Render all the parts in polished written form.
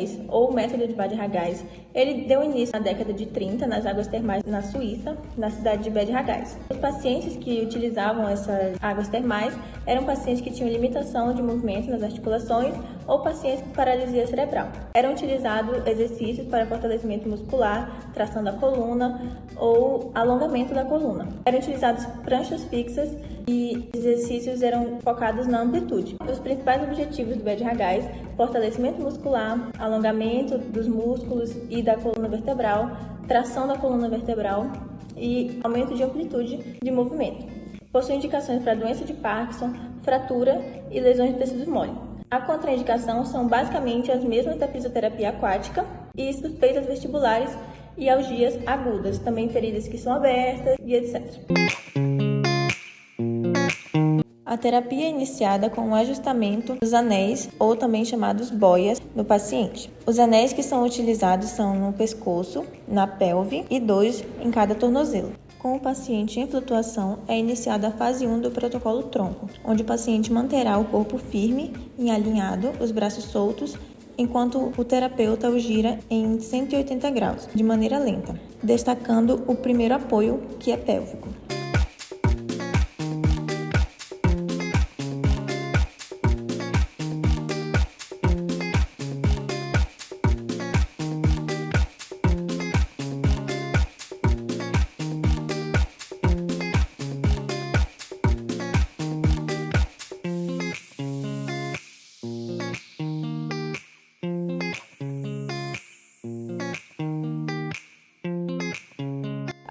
japonês, ou método de Bad Ragaz, ele deu início na década de 30 nas águas termais na Suíça, na cidade de Bad Ragaz. Os pacientes que utilizavam essas águas termais eram pacientes que tinham limitação de movimento nas articulações ou pacientes com paralisia cerebral. Eram utilizados exercícios para fortalecimento muscular, tração da coluna ou alongamento da coluna. Eram utilizados pranchas fixas e exercícios eram focados na amplitude. Os principais objetivos do Bad Ragaz: fortalecimento muscular, alongamento dos músculos e da coluna vertebral, tração da coluna vertebral e aumento de amplitude de movimento. Possui indicações para doença de Parkinson, fratura e lesões de tecidos mole. A contraindicação são basicamente as mesmas da fisioterapia aquática e suspeitas vestibulares e algias agudas, também feridas que são abertas e etc. A terapia é iniciada com o ajustamento dos anéis, ou também chamados boias, no paciente. Os anéis que são utilizados são no pescoço, na pelve e 2 em cada tornozelo. Com o paciente em flutuação, é iniciada a fase 1 do protocolo tronco, onde o paciente manterá o corpo firme e alinhado, os braços soltos, enquanto o terapeuta o gira em 180 graus, de maneira lenta, destacando o primeiro apoio, que é pélvico.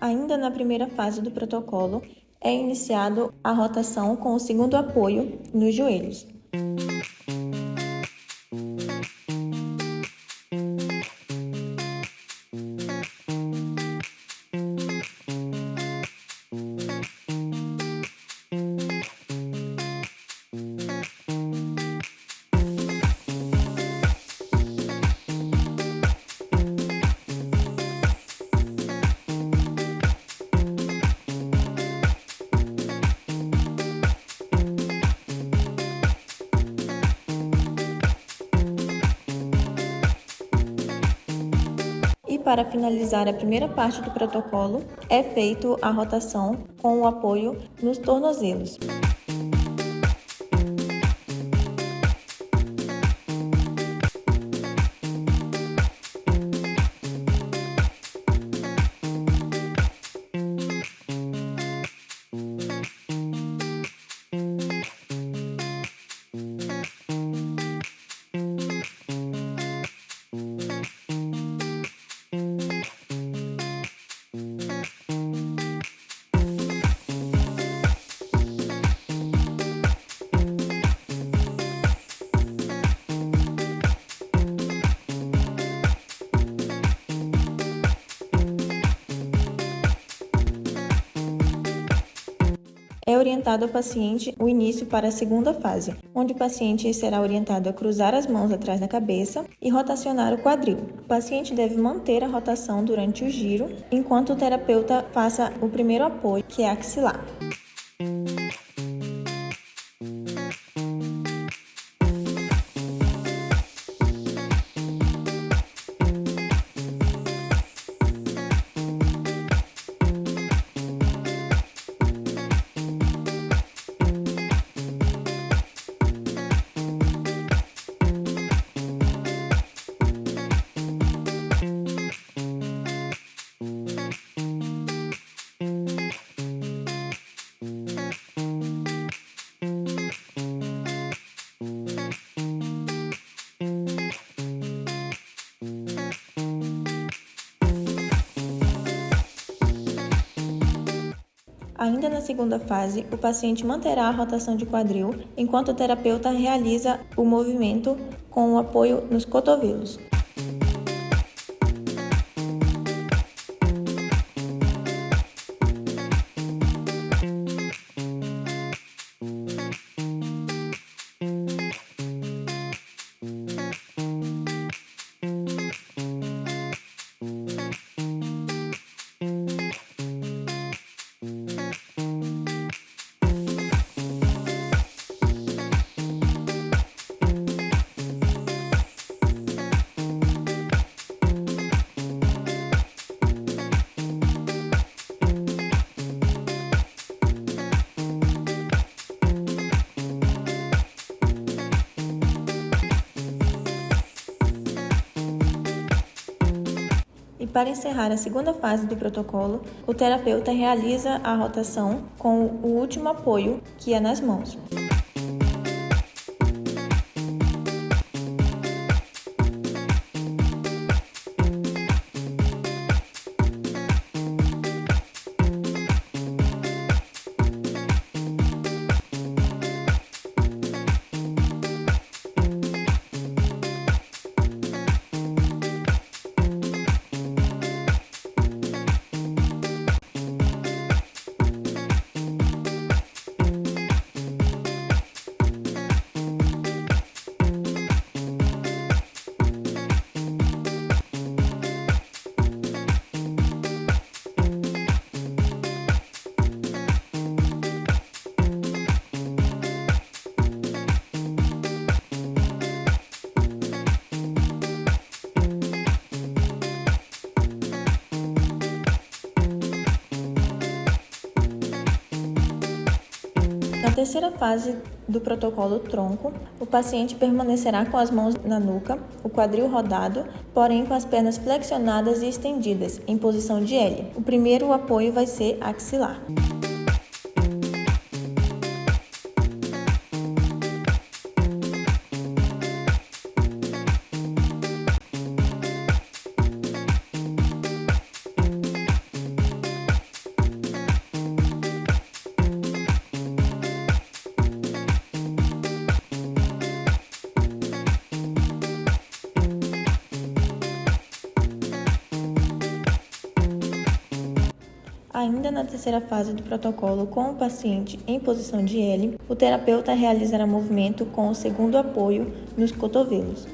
Ainda na primeira fase do protocolo, é iniciado a rotação com o segundo apoio nos joelhos. E para finalizar a primeira parte do protocolo, é feito a rotação com o apoio nos tornozelos. É orientado ao paciente o início para a segunda fase, onde o paciente será orientado a cruzar as mãos atrás da cabeça e rotacionar o quadril. O paciente deve manter a rotação durante o giro, enquanto o terapeuta faça o primeiro apoio, que é axilar. Ainda na segunda fase, o paciente manterá a rotação de quadril, enquanto o terapeuta realiza o movimento com o apoio nos cotovelos. E para encerrar a segunda fase do protocolo, o terapeuta realiza a rotação com o último apoio, que é nas mãos. Na terceira fase do protocolo tronco, o paciente permanecerá com as mãos na nuca, o quadril rodado, porém com as pernas flexionadas e estendidas, em posição de L. O primeiro apoio vai ser axilar. Ainda na terceira fase do protocolo, com o paciente em posição de L, o terapeuta realizará movimento com o segundo apoio nos cotovelos.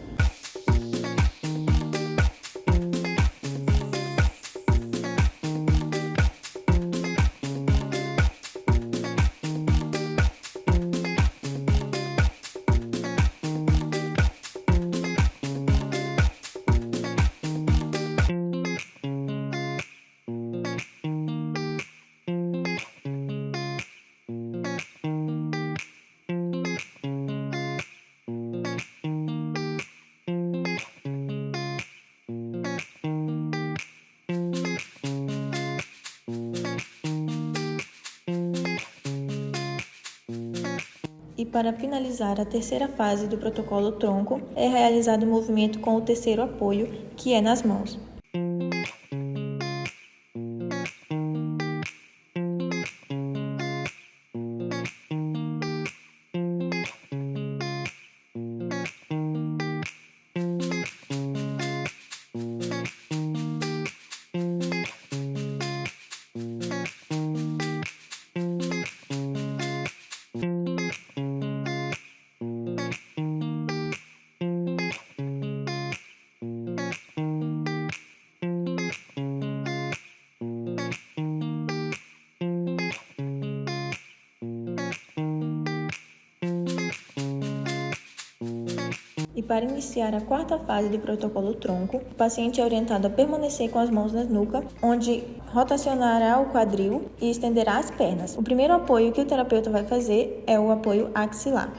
E para finalizar a terceira fase do protocolo tronco, é realizado o movimento com o terceiro apoio, que é nas mãos. E para iniciar a quarta fase do protocolo tronco, o paciente é orientado a permanecer com as mãos na nuca, onde rotacionará o quadril e estenderá as pernas. O primeiro apoio que o terapeuta vai fazer é o apoio axilar.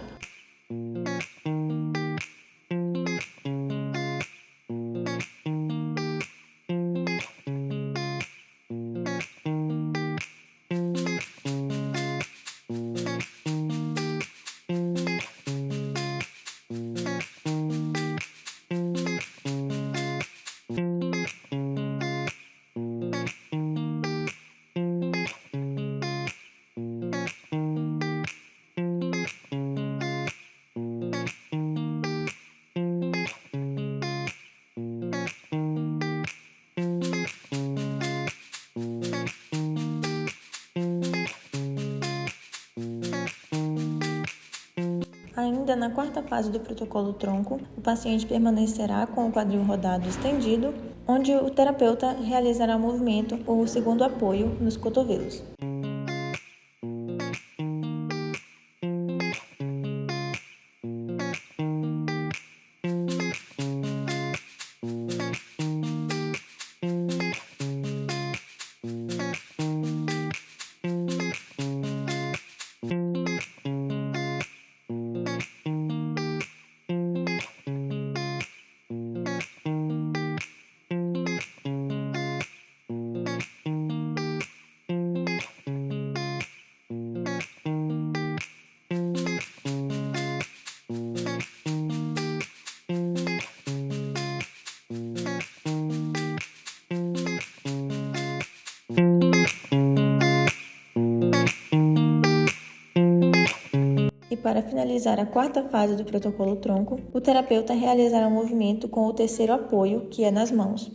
Ainda na quarta fase do protocolo tronco, o paciente permanecerá com o quadril rodado estendido, onde o terapeuta realizará o movimento ou o segundo apoio nos cotovelos. para finalizar a quarta fase do protocolo tronco, o terapeuta realizará o movimento com o terceiro apoio, que é nas mãos.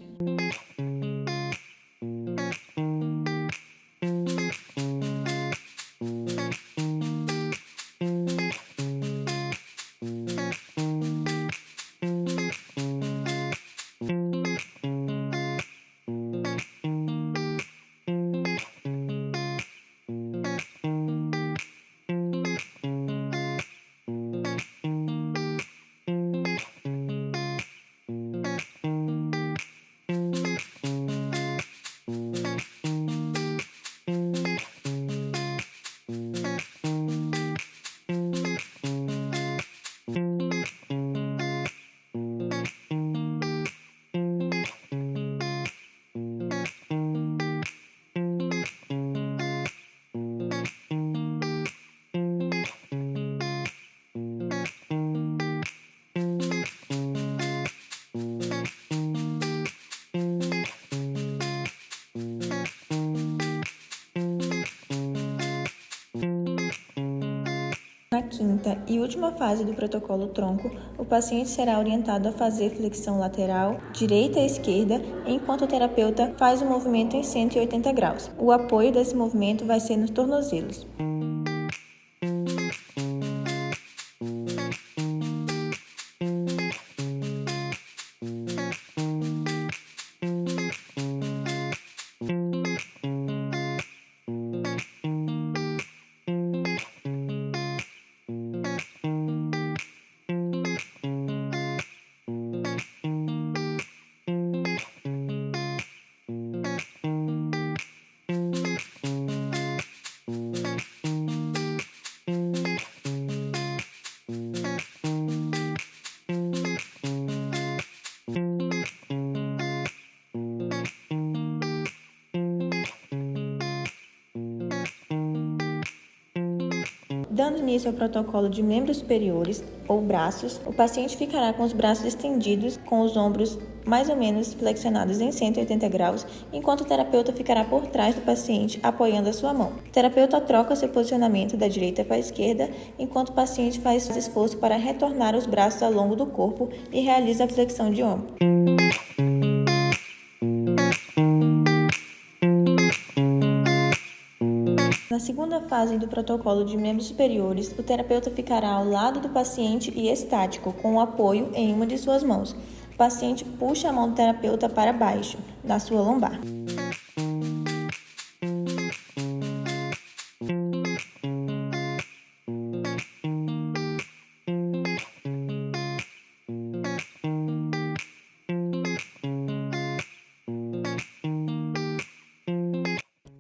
Na quinta e última fase do protocolo tronco, o paciente será orientado a fazer flexão lateral, direita e esquerda, enquanto o terapeuta faz o movimento em 180 graus. O apoio desse movimento vai ser nos tornozelos. Dando início ao protocolo de membros superiores ou braços, o paciente ficará com os braços estendidos, com os ombros mais ou menos flexionados em 180 graus, enquanto o terapeuta ficará por trás do paciente, apoiando a sua mão. O terapeuta troca seu posicionamento da direita para a esquerda, enquanto o paciente faz esforço para retornar os braços ao longo do corpo e realiza a flexão de ombro. Na segunda fase do protocolo de membros superiores, o terapeuta ficará ao lado do paciente e estático, com o apoio em uma de suas mãos. O paciente puxa a mão do terapeuta para baixo, na sua lombar.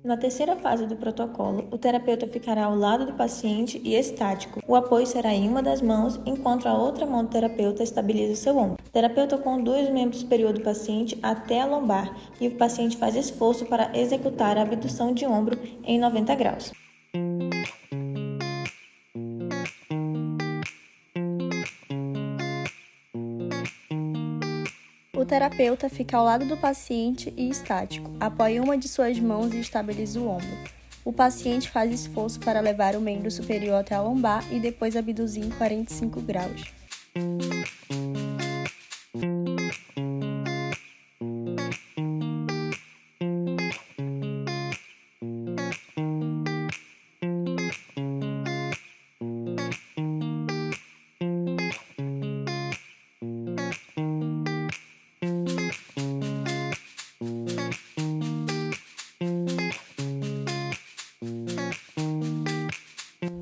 Na terceira fase do protocolo, o terapeuta ficará ao lado do paciente e estático. O apoio será em uma das mãos, enquanto a outra mão do terapeuta estabiliza o seu ombro. O terapeuta conduz o membro superior do paciente até a lombar e o paciente faz esforço para executar a abdução de ombro em 90 graus. O terapeuta fica ao lado do paciente e estático, apoia uma de suas mãos e estabiliza o ombro. O paciente faz esforço para levar o membro superior até a lombar e depois abduzir em 45 graus.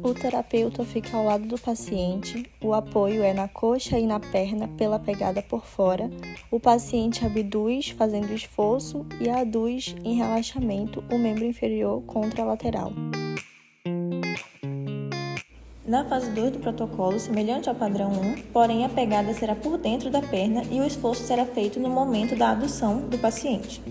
O terapeuta fica ao lado do paciente, o apoio é na coxa e na perna pela pegada por fora, o paciente abduz fazendo esforço e aduz em relaxamento o membro inferior contra a lateral. Na fase 2 do protocolo, semelhante ao padrão 1, porém a pegada será por dentro da perna e o esforço será feito no momento da adução do paciente.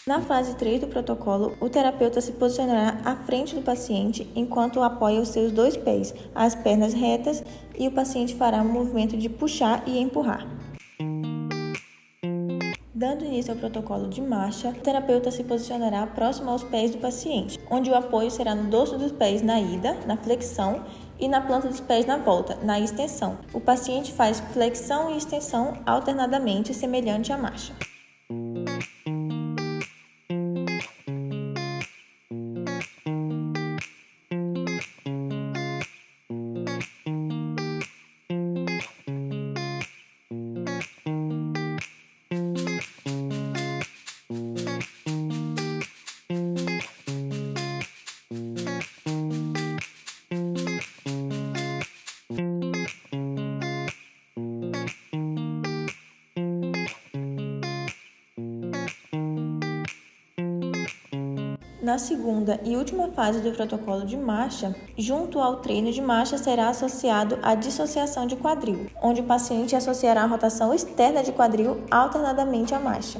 Na fase 3 do protocolo, o terapeuta se posicionará à frente do paciente enquanto apoia os seus dois pés, as pernas retas, e o paciente fará um movimento de puxar e empurrar. Dando início ao protocolo de marcha, o terapeuta se posicionará próximo aos pés do paciente, onde o apoio será no dorso dos pés na ida, na flexão, e na planta dos pés na volta, na extensão. O paciente faz flexão e extensão alternadamente, semelhante à marcha. Na segunda e última fase do protocolo de marcha, junto ao treino de marcha será associado a dissociação de quadril, onde o paciente associará a rotação externa de quadril alternadamente à marcha.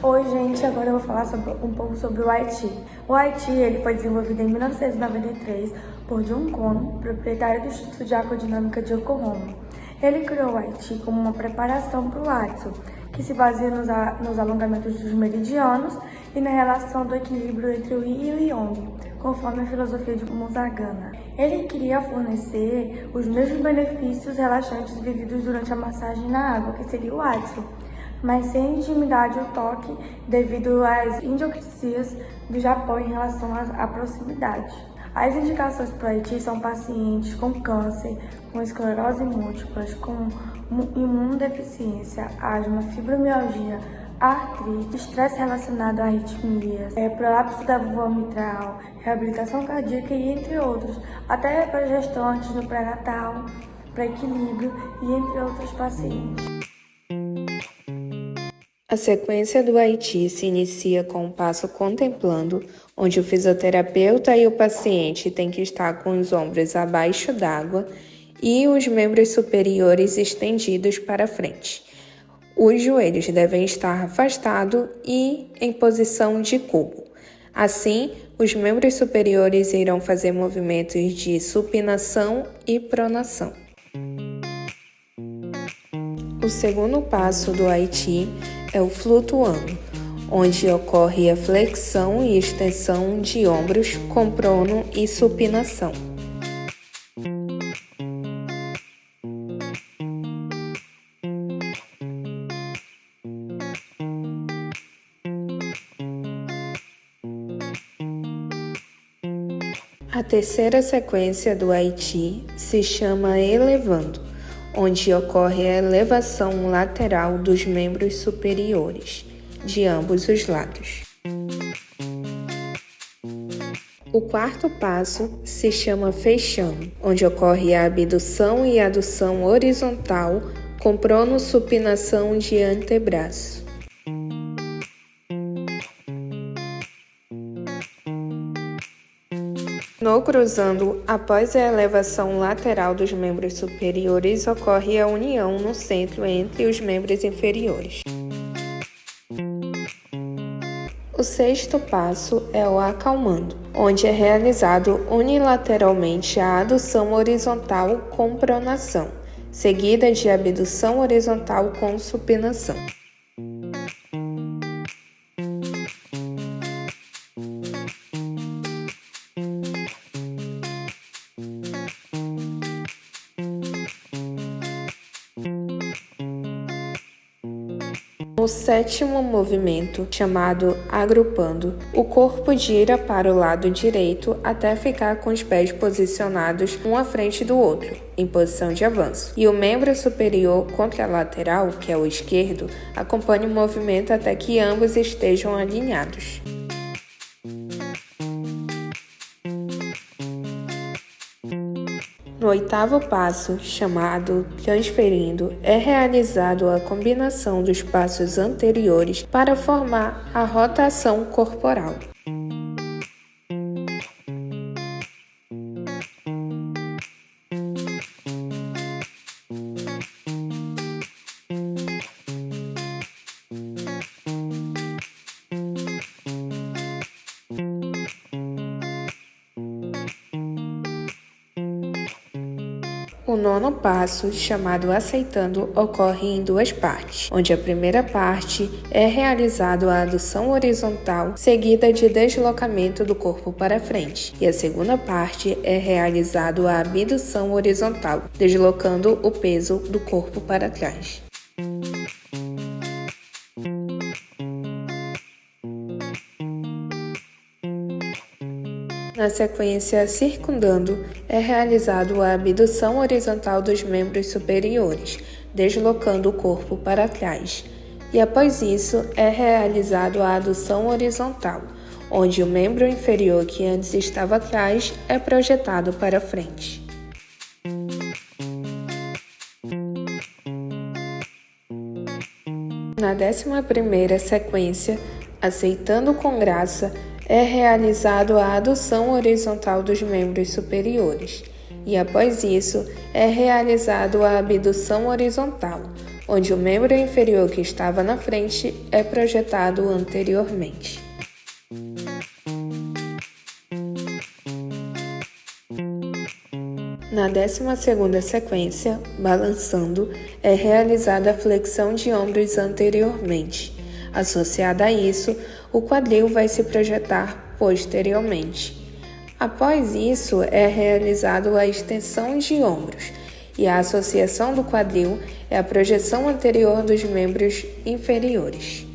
Oi, gente, agora eu vou falar um pouco sobre o Haiti. O Haiti ele foi desenvolvido em 1993 por John Kohn, proprietário do Instituto de Aquadinâmica de Yokohama. Ele criou o Haiti como uma preparação para o Atsu, que se baseia nos alongamentos dos meridianos e na relação do equilíbrio entre o Yin e o Yang, conforme a filosofia de Musagana. Ele queria fornecer os mesmos benefícios relaxantes vividos durante a massagem na água, que seria o Atsu, mas sem intimidade ou toque devido às idiosincrasias do Japão em relação à proximidade. As indicações para o Haiti são pacientes com câncer, com esclerose múltipla, com imunodeficiência, asma, fibromialgia, artrite, estresse relacionado a arritmias, prolapso da válvula mitral, reabilitação cardíaca e entre outros, até para gestantes no pré-natal, para equilíbrio e entre outros pacientes. A sequência do Haiti se inicia com o passo contemplando, onde o fisioterapeuta e o paciente têm que estar com os ombros abaixo d'água e os membros superiores estendidos para frente. Os joelhos devem estar afastados e em posição de cubo. Assim, os membros superiores irão fazer movimentos de supinação e pronação. O segundo passo do Haiti é o flutuando, onde ocorre a flexão e extensão de ombros com prono e supinação. A terceira sequência do Haiti se chama elevando, onde ocorre a elevação lateral dos membros superiores, de ambos os lados. O quarto passo se chama fechando, onde ocorre a abdução e adução horizontal com pronossupinação de antebraço. No cruzando, após a elevação lateral dos membros superiores, ocorre a união no centro entre os membros inferiores. O sexto passo é o acalmando, onde é realizado unilateralmente a adução horizontal com pronação, seguida de abdução horizontal com supinação. No sétimo movimento, chamado agrupando, o corpo gira para o lado direito até ficar com os pés posicionados um à frente do outro, em posição de avanço, e o membro superior contralateral, que é o esquerdo, acompanha o movimento até que ambos estejam alinhados. No 8º passo, chamado transferindo, é realizado a combinação dos passos anteriores para formar a rotação corporal. O 9º passo, chamado aceitando, ocorre em 2 partes, onde a primeira parte é realizado a adução horizontal, seguida de deslocamento do corpo para frente, e a segunda parte é realizado a abdução horizontal, deslocando o peso do corpo para trás. Na sequência circundando, é realizado a abdução horizontal dos membros superiores, deslocando o corpo para trás. E após isso, é realizado a adução horizontal, onde o membro inferior que antes estava atrás é projetado para frente. Na 11ª sequência, aceitando com graça, é realizado a adução horizontal dos membros superiores, e após isso é realizado a abdução horizontal, onde o membro inferior que estava na frente é projetado anteriormente. Na 12ª sequência, balançando, é realizada a flexão de ombros anteriormente. Associada a isso, o quadril vai se projetar posteriormente. Após isso, é realizado a extensão de ombros, e a associação do quadril é a projeção anterior dos membros inferiores.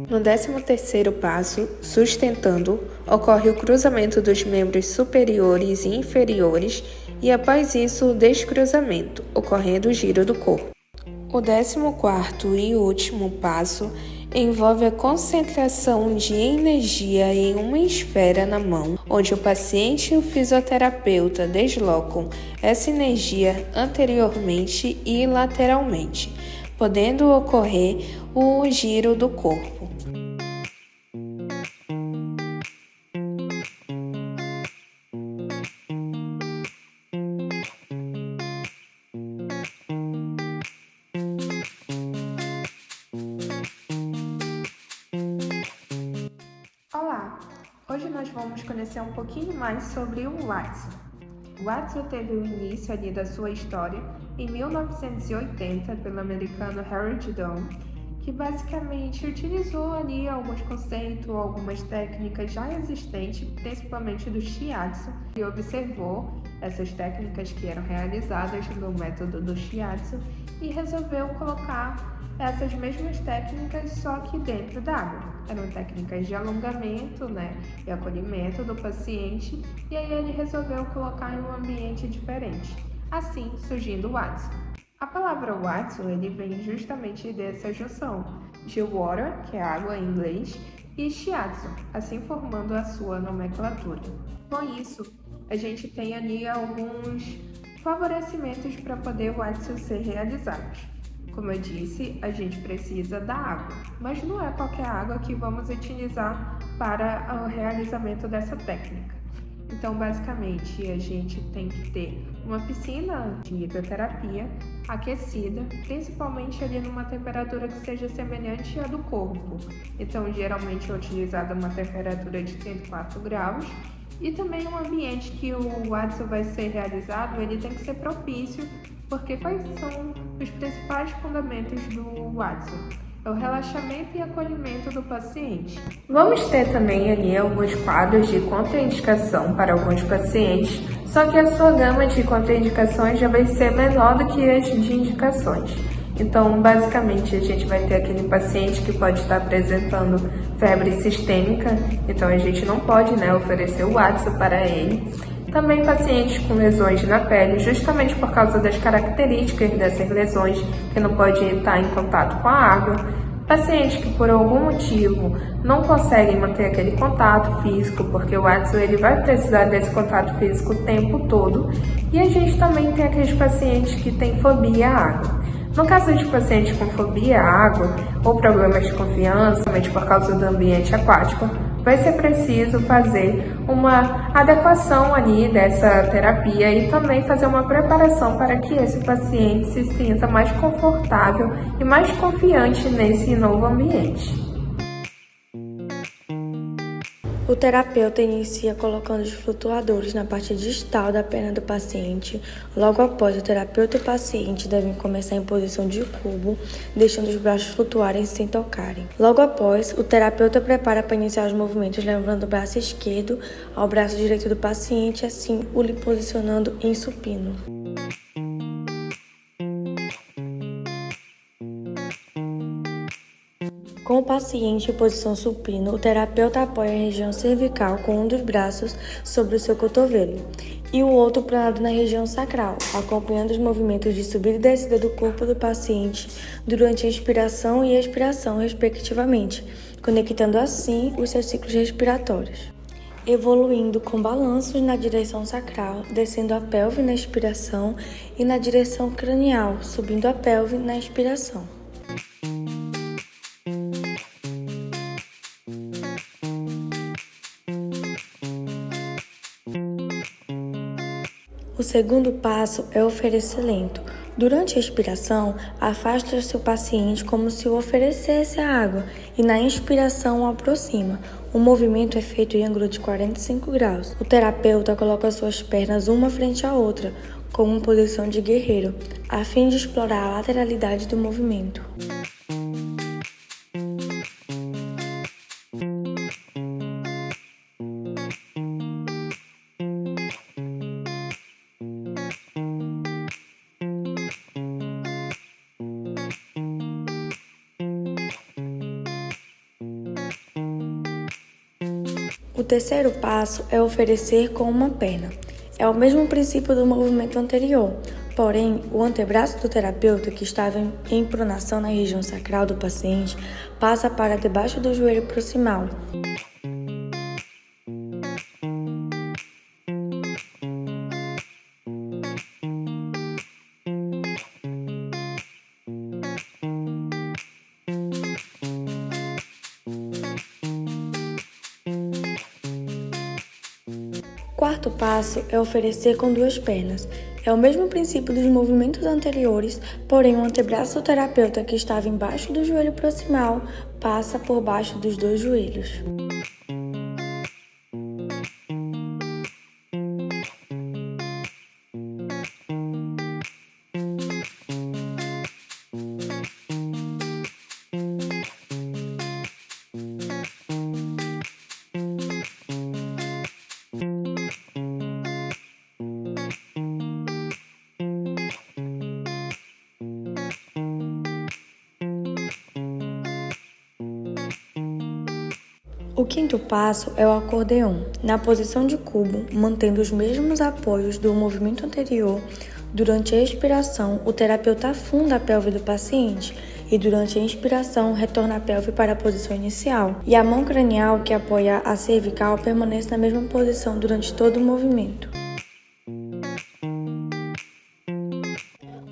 No 13º passo, sustentando, ocorre o cruzamento dos membros superiores e inferiores, e após isso, o descruzamento, ocorrendo o giro do corpo. O 14º e último passo envolve a concentração de energia em uma esfera na mão, onde o paciente e o fisioterapeuta deslocam essa energia anteriormente e lateralmente, podendo ocorrer o giro do corpo. Olá! Hoje nós vamos conhecer um pouquinho mais sobre o Watson. O Watson teve o início ali da sua história em 1980 pelo americano Harry Dome, que basicamente utilizou ali alguns conceitos, algumas técnicas já existentes, principalmente do Shiatsu, e observou essas técnicas que eram realizadas no método do Shiatsu e resolveu colocar essas mesmas técnicas, só que dentro d'água. Eram técnicas de alongamento, e acolhimento do paciente, e aí ele resolveu colocar em um ambiente diferente. Assim, surgindo o Watson. A palavra Watson, ele vem justamente dessa junção de water, que é água em inglês, e shiatsu, assim formando a sua nomenclatura. Com isso, a gente tem ali alguns favorecimentos para poder o Watson ser realizado. Como eu disse, a gente precisa da água, mas não é qualquer água que vamos utilizar para o realizamento dessa técnica. Então, basicamente, a gente tem que ter uma piscina de hidroterapia aquecida, principalmente ali numa temperatura que seja semelhante à do corpo. Então, geralmente é utilizada uma temperatura de 34 graus. E também um ambiente que o Watson vai ser realizado, ele tem que ser propício, porque quais são os principais fundamentos do Watson? É o relaxamento e acolhimento do paciente. Vamos ter também ali alguns quadros de contraindicação para alguns pacientes, só que a sua gama de contraindicações já vai ser menor do que as de indicações. Então, basicamente, a gente vai ter aquele paciente que pode estar apresentando febre sistêmica, então a gente não pode oferecer o Watson para ele. Também pacientes com lesões na pele, justamente por causa das características dessas lesões, que não pode estar em contato com a água. Pacientes que por algum motivo não conseguem manter aquele contato físico, porque o Watson ele vai precisar desse contato físico o tempo todo. E a gente também tem aqueles pacientes que têm fobia à água. No caso de pacientes com fobia à água ou problemas de confiança, somente por causa do ambiente aquático, vai ser preciso fazer uma adequação ali dessa terapia e também fazer uma preparação para que esse paciente se sinta mais confortável e mais confiante nesse novo ambiente. O terapeuta inicia colocando os flutuadores na parte distal da perna do paciente. Logo após, o terapeuta e o paciente devem começar em posição de cubo, deixando os braços flutuarem sem tocarem. Logo após, o terapeuta prepara para iniciar os movimentos, levando o braço esquerdo ao braço direito do paciente, assim o lhe posicionando em supino. Com o paciente em posição supino, o terapeuta apoia a região cervical com um dos braços sobre o seu cotovelo e o outro pronado na região sacral, acompanhando os movimentos de subida e descida do corpo do paciente durante a inspiração e expiração, respectivamente, conectando assim os seus ciclos respiratórios. Evoluindo com balanços na direção sacral, descendo a pelve na expiração e na direção cranial, subindo a pelve na inspiração. O segundo passo é oferecer lento. Durante a expiração, afasta seu paciente como se o oferecesse a água e na inspiração o aproxima. O movimento é feito em ângulo de 45 graus. O terapeuta coloca suas pernas uma frente à outra, como em posição de guerreiro, a fim de explorar a lateralidade do movimento. O terceiro passo é oferecer com uma perna. É o mesmo princípio do movimento anterior, porém, o antebraço do terapeuta, que estava em pronação na região sacral do paciente, passa para debaixo do joelho proximal. O quarto passo é oferecer com duas pernas. É o mesmo princípio dos movimentos anteriores, porém o antebraço do terapeuta, que estava embaixo do joelho proximal, passa por baixo dos dois joelhos. O quinto passo é o acordeon, na posição de cubo, mantendo os mesmos apoios do movimento anterior. Durante a expiração, o terapeuta afunda a pelve do paciente e durante a inspiração retorna a pelve para a posição inicial. E a mão cranial, que apoia a cervical, permanece na mesma posição durante todo o movimento.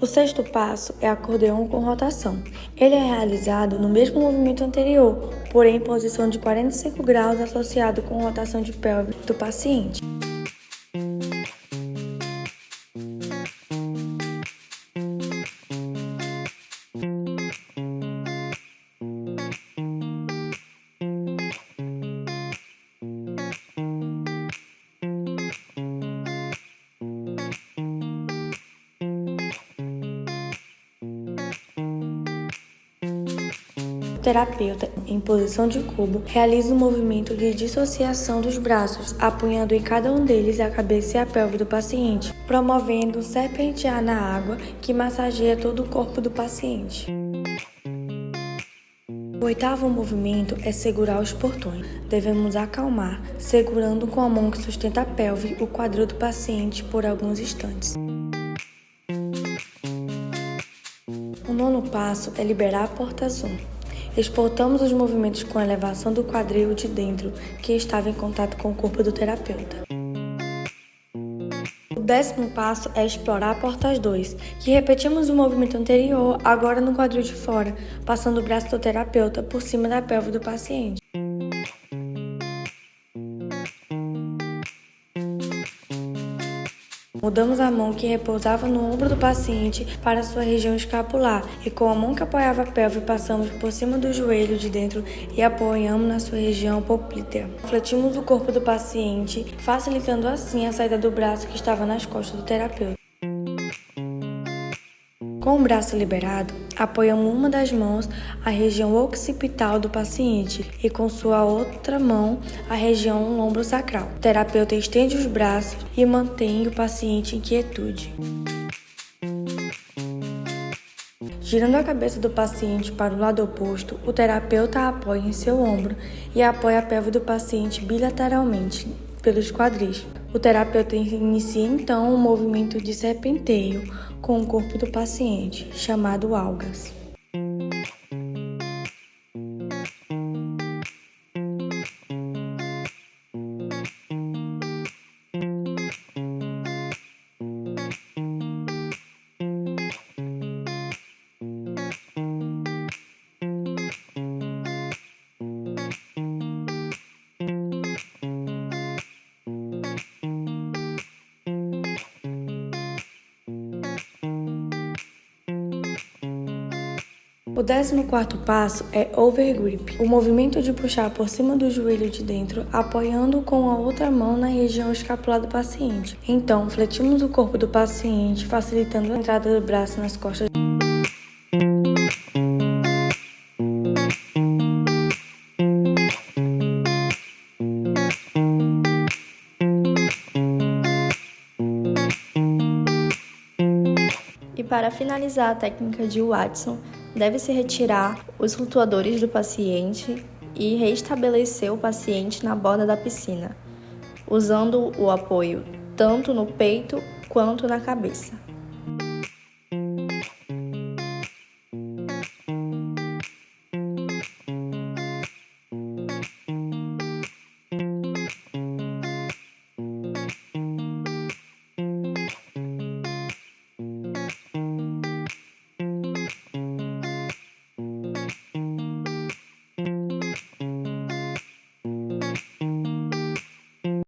O sexto passo é acordeon com rotação. Ele é realizado no mesmo movimento anterior, porém em posição de 45 graus associado com rotação de pelve do paciente. O terapeuta, em posição de cubo, realiza um movimento de dissociação dos braços, apunhando em cada um deles a cabeça e a pelve do paciente, promovendo serpentear na água que massageia todo o corpo do paciente. O oitavo movimento é segurar os portões. Devemos acalmar, segurando com a mão que sustenta a pelve o quadril do paciente por alguns instantes. O nono passo é liberar a porta zoom. Exportamos os movimentos com elevação do quadril de dentro, que estava em contato com o corpo do terapeuta. O 10º passo é explorar portas 2, que repetimos o movimento anterior, agora no quadril de fora, passando o braço do terapeuta por cima da pelve do paciente. Mudamos a mão que repousava no ombro do paciente para sua região escapular e com a mão que apoiava a pelve passamos por cima do joelho de dentro e apoiamos na sua região poplítea. Fletimos o corpo do paciente, facilitando assim a saída do braço que estava nas costas do terapeuta. Com o braço liberado, apoiamos uma das mãos a região occipital do paciente e com sua outra mão a região lombosacral. O terapeuta estende os braços e mantém o paciente em quietude. Girando a cabeça do paciente para o lado oposto, o terapeuta apoia em seu ombro e apoia a pelve do paciente bilateralmente pelos quadris. O terapeuta inicia então um movimento de serpenteio com o corpo do paciente, chamado algas. O 14º passo é overgrip, o movimento de puxar por cima do joelho de dentro, apoiando com a outra mão na região escapular do paciente. Então, fletimos o corpo do paciente, facilitando a entrada do braço nas costas. E para finalizar a técnica de Watson, deve-se retirar os flutuadores do paciente e reestabelecer o paciente na borda da piscina, usando o apoio tanto no peito quanto na cabeça.